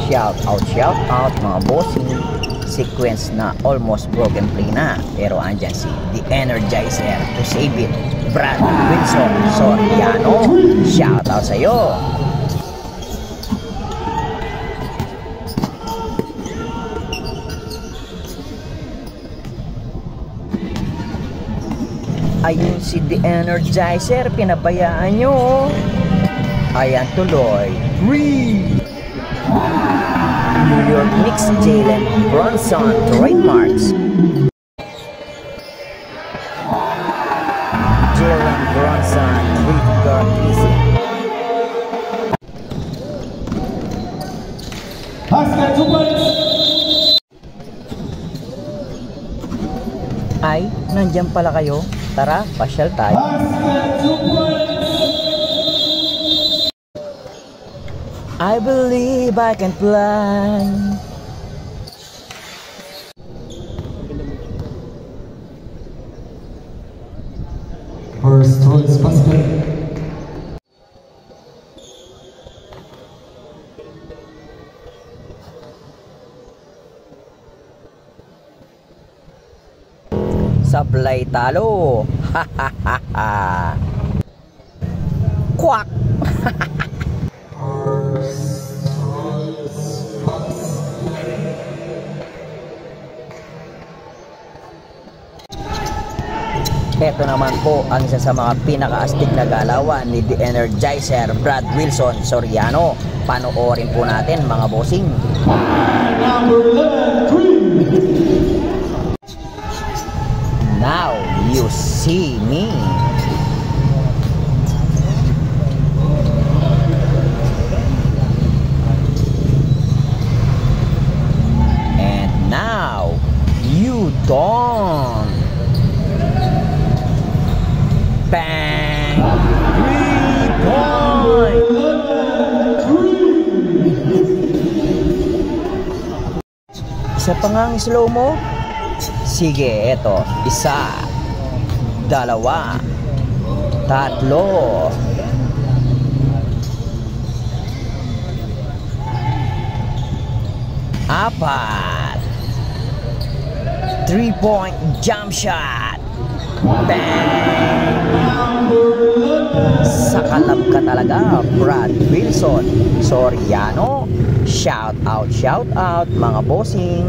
shout out mga bossing. Sequence na almost broken play na, pero andyan si The Energizer to save it. Brad Wilson Soriano, shout out sa'yo. Ayun si The Energizer, pinabayaan nyo. Ayan tuloy. New York Knicks, Jalen Brunson, trademarks. Jalen Brunson, guard easy. Ay, nandyan pala kayo. Tara, pasyal tayo. I believe I can fly. First choice basket. Sablay talo. Kwak. Ito naman po ang isa sa mga pinakaastig na galawan ni The Energizer, Brad Wilson Soriano. Panoorin po natin mga bossing. Now you see me. And now you don't. Bang! 3-point! Isa pa nga ang slow mo? Sige, eto. Isa. Dalawa. Tatlo. Apat. 3-point jump shot. Bang! Sa kalab ka talaga, Brad Wilson Soriano. Shout out mga bossing.